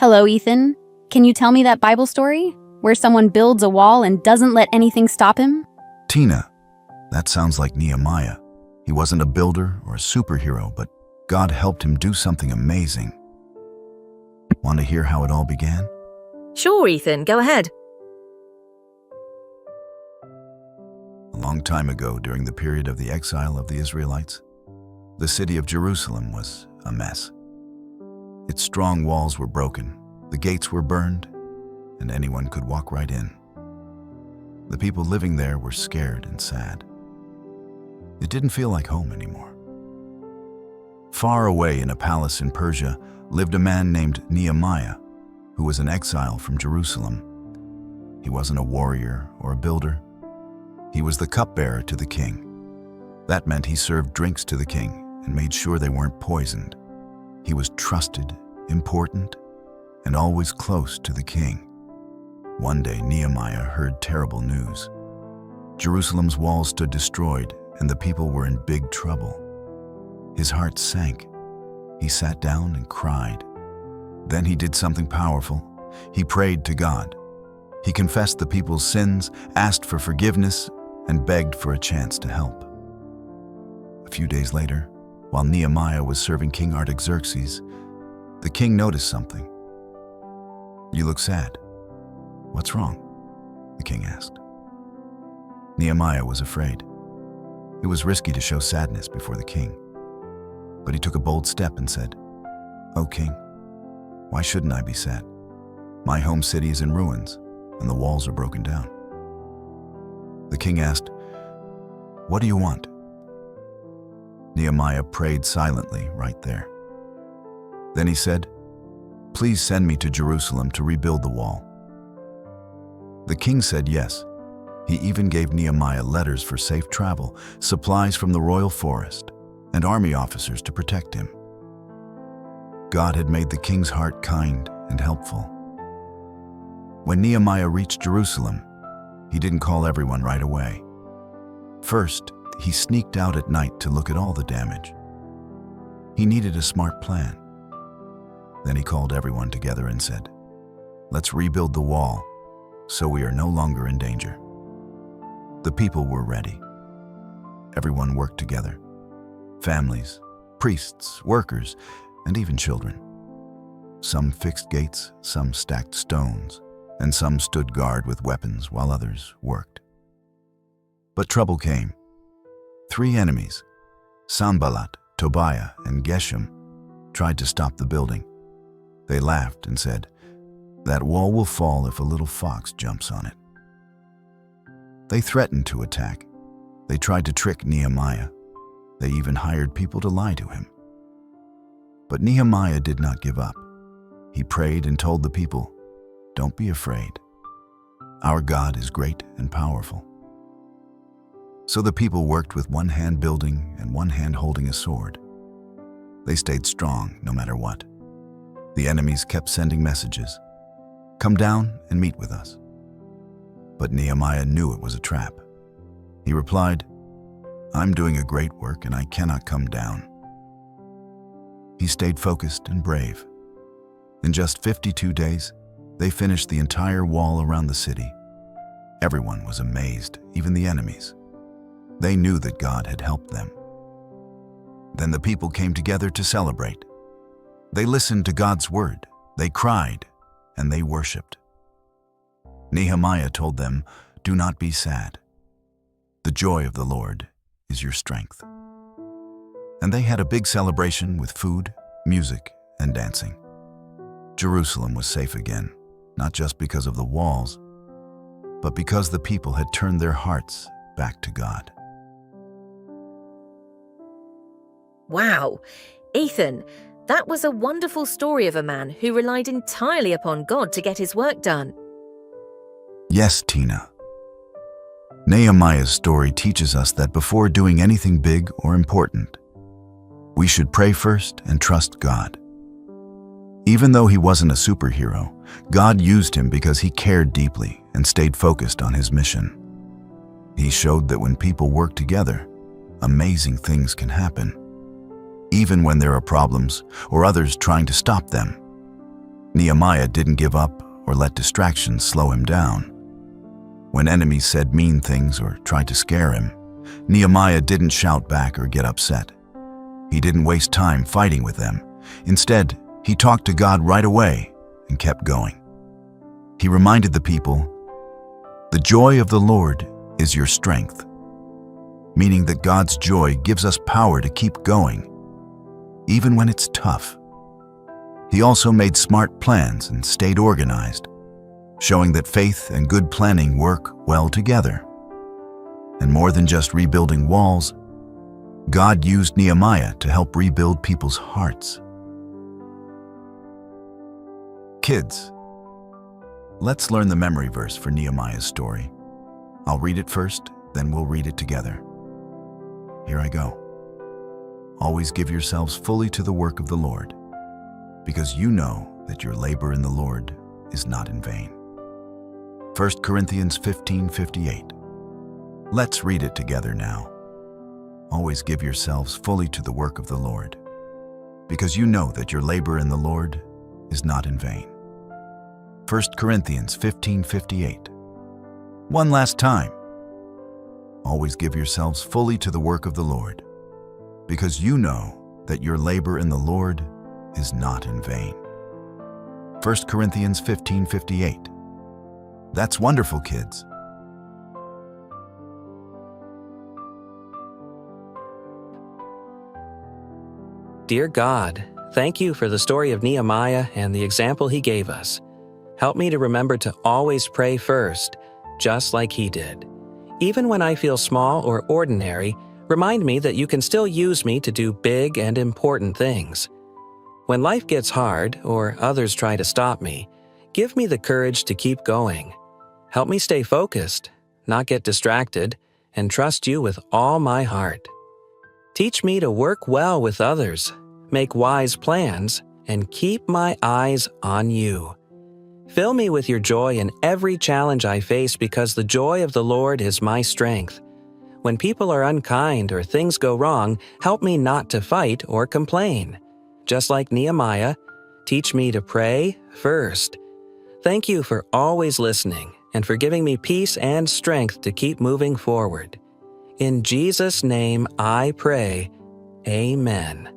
Hello, Ethan. Can you tell me that Bible story where someone builds a wall and doesn't let anything stop him? Tina, that sounds like Nehemiah. He wasn't a builder or a superhero, but God helped him do something amazing. Want to hear how it all began? Sure, Ethan, go ahead. A long time ago, during the period of the exile of the Israelites, the city of Jerusalem was a mess. Its strong walls were broken, the gates were burned, and anyone could walk right in. The people living there were scared and sad. It didn't feel like home anymore. Far away in a palace in Persia lived a man named Nehemiah, who was an exile from Jerusalem. He wasn't a warrior or a builder. He was the cupbearer to the king. That meant he served drinks to the king and made sure they weren't poisoned. He was trusted, important, and always close to the king. One day, Nehemiah heard terrible news. Jerusalem's walls stood destroyed, and the people were in big trouble. His heart sank. He sat down and cried. Then he did something powerful. He prayed to God. He confessed the people's sins, asked for forgiveness, and begged for a chance to help. A few days later, while Nehemiah was serving King Artaxerxes, the king noticed something. "You look sad. What's wrong?" the king asked. Nehemiah was afraid. It was risky to show sadness before the king. But he took a bold step and said, "O king, why shouldn't I be sad? My home city is in ruins, and the walls are broken down." The king asked, "What do you want?" Nehemiah prayed silently right there. Then he said, "Please send me to Jerusalem to rebuild the wall." The king said yes. He even gave Nehemiah letters for safe travel, supplies from the royal forest, and army officers to protect him. God had made the king's heart kind and helpful. When Nehemiah reached Jerusalem, he didn't call everyone right away. First, he sneaked out at night to look at all the damage. He needed a smart plan. Then he called everyone together and said, "Let's rebuild the wall so we are no longer in danger." The people were ready. Everyone worked together. Families, priests, workers, and even children. Some fixed gates, some stacked stones, and some stood guard with weapons while others worked. But trouble came. 3 enemies, Sanballat, Tobiah, and Geshem, tried to stop the building. They laughed and said, "That wall will fall if a little fox jumps on it." They threatened to attack. They tried to trick Nehemiah. They even hired people to lie to him. But Nehemiah did not give up. He prayed and told the people, "Don't be afraid. Our God is great and powerful." So the people worked with one hand building and one hand holding a sword. They stayed strong no matter what. The enemies kept sending messages, "Come down and meet with us." But Nehemiah knew it was a trap. He replied, "I'm doing a great work and I cannot come down." He stayed focused and brave. In just 52 days, they finished the entire wall around the city. Everyone was amazed, even the enemies. They knew that God had helped them. Then the people came together to celebrate. They listened to God's word, they cried, and they worshiped. Nehemiah told them, "Do not be sad. The joy of the Lord is your strength." And they had a big celebration with food, music, and dancing. Jerusalem was safe again, not just because of the walls, but because the people had turned their hearts back to God. Wow. Ethan, that was a wonderful story of a man who relied entirely upon God to get his work done. Yes, Tina. Nehemiah's story teaches us that before doing anything big or important, we should pray first and trust God. Even though he wasn't a superhero, God used him because he cared deeply and stayed focused on his mission. He showed that when people work together, amazing things can happen, even when there are problems or others trying to stop them. Nehemiah didn't give up or let distractions slow him down. When enemies said mean things or tried to scare him, Nehemiah didn't shout back or get upset. He didn't waste time fighting with them. Instead, he talked to God right away and kept going. He reminded the people, "The joy of the Lord is your strength," meaning that God's joy gives us power to keep going, even when it's tough. He also made smart plans and stayed organized, showing that faith and good planning work well together. And more than just rebuilding walls, God used Nehemiah to help rebuild people's hearts. Kids, let's learn the memory verse for Nehemiah's story. I'll read it first, then we'll read it together. Here I go. Always give yourselves fully to the work of the Lord, because you know that your labor in the Lord is not in vain. 1 Corinthians 15:58. Let's read it together now. Always give yourselves fully to the work of the Lord, because you know that your labor in the Lord is not in vain. 1 Corinthians 15:58. One last time. Always give yourselves fully to the work of the Lord, because you know that your labor in the Lord is not in vain. 1 Corinthians 15:58. That's wonderful, kids. Dear God, thank you for the story of Nehemiah and the example he gave us. Help me to remember to always pray first, just like he did. Even when I feel small or ordinary, remind me that you can still use me to do big and important things. When life gets hard or others try to stop me, give me the courage to keep going. Help me stay focused, not get distracted, and trust you with all my heart. Teach me to work well with others, make wise plans, and keep my eyes on you. Fill me with your joy in every challenge I face, because the joy of the Lord is my strength. When people are unkind or things go wrong, help me not to fight or complain. Just like Nehemiah, teach me to pray first. Thank you for always listening and for giving me peace and strength to keep moving forward. In Jesus' name I pray, Amen.